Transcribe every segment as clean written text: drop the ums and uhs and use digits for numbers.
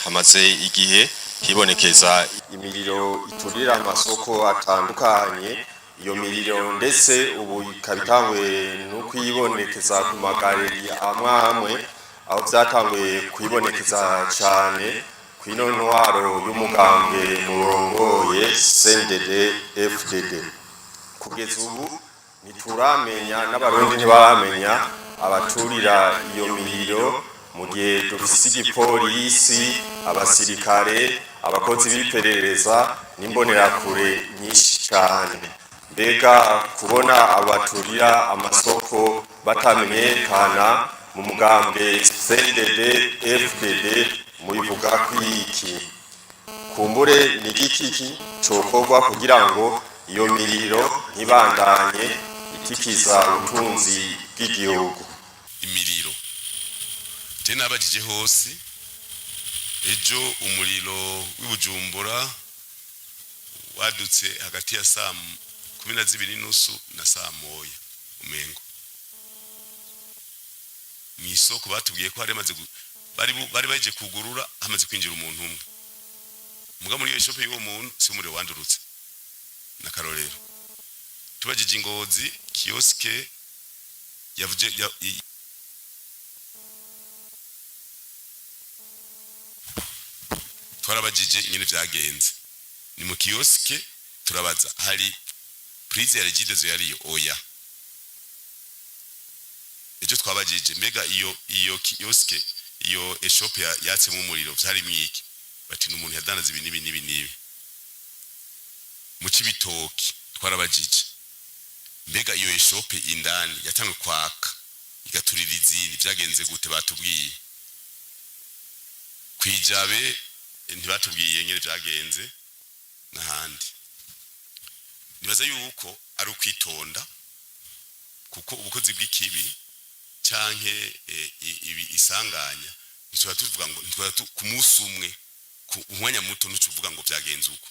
hamaze igihe hibonekeza imiriro iturira amasoko atandukanye. Iyo miriro ndetse ubu ikabitangwe no kwibonekeza ku magareri amwe aho byatanguye kwibonekeza cyane kwino ntwaro y'umugambwe murongoye CNDD FDD. Kugeza ubu ntituramenya n'abarundi ntibaramenya abaturira iyo miriro, mu gihe dufise igipolisi, abasirikare, abakozi b'iperereza n'imbonerakure nyinshi cyane. Mbega kubona abaturira amasoko batamenyekana mu mugambwe CNDD FDD mubivuga kwiki? Kumbure ni giki cokorwa kugira ngo iyo miriro ntibandanye itikiza ubutunzi bw'igihugu? Imiriro je nabajije hose ejo umuriro w'Ibujumbura wadutse hagati ya saa 12:30 na saa 1 umengo mwisoko batubwiye ko bari baje kugurura hamaze kwinjira umuntu umwe. Muga muri iyo shop y'uwo muntu si umuriro wandurutse na karorero. Tubajije Ingozi kioske twarabajije nyine vyagenze ni mu kioske, turabaza hari prise ya regidezo yariyo oya. Ejo twabajije mbega iyo kioske iyo shop yatse mu muriro vyari mwiki, bati n'umuntu yadanaza ibi. Mu Cibitoki twarabajije mbega iyo shop indani yatangwe kwaka igaturira izindi vyagenze gute, batubwiye. Kwijabe ntibatubwiye nyene vyagenze n'ahandi. Nibaza yuko ari ukwitonda, kuko ubukozi bw'ikibi canke ibi isanganya nicyo tuvuga ngo ku munsi umwe ku umwanya muto n'ucuvuga ngo vyagenze uko.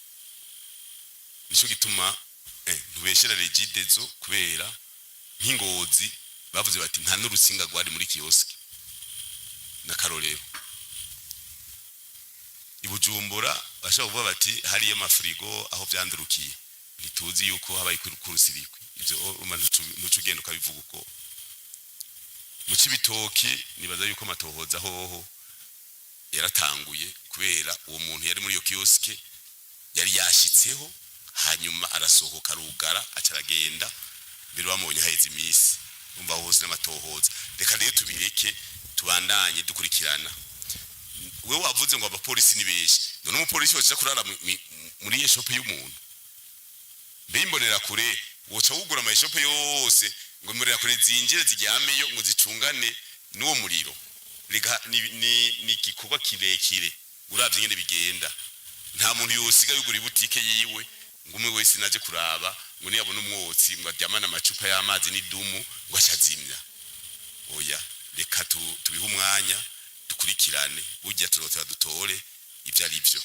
Nico gituma ntubeshera regidezo kubera nk'Ingozi bavuze bati nta n'urusinga rwari muri kioske na karorero. Ibujumbura bashaka kuvuga bati hariyo amafrigo aho vyandurukiye, ntituzi yuko habaye kurusirikwe ivyo ntucugenda ukabivuga uko. Mu Cibitoki nibaza yuko amatohoza hoho yaratanguye kubera uwo muntu yari muri iyo kioske yari yashitseho, hanyuma arasohoka rugara acaragenda mbere bamubonye haheze imisi. Umva hose n'amatohoza. Reka rero tubireke tubandanye dukurikirana. We wavuze ngo abapolisi ni beshi, none umupolisi wacha kurara muri iyo shop y'umuntu. Bimbonera kure woca wugura ama shop yose ngo murera kure zinjire zijyameyo ngo zicungane n'uwo muriro. Reka ni gikorwa kirekire uravye nyene bigenda. Nta muntu yosiga yugura ibutike yiwe ngo umwe wese naje kuraba ngo niyabona umwotsi ngo adyamana amacupa y'amazi n'idumu ngo ashazimya. Oya, reka tubihe umwanya dukurikirane, burya turotera dutore ivyo ari byo.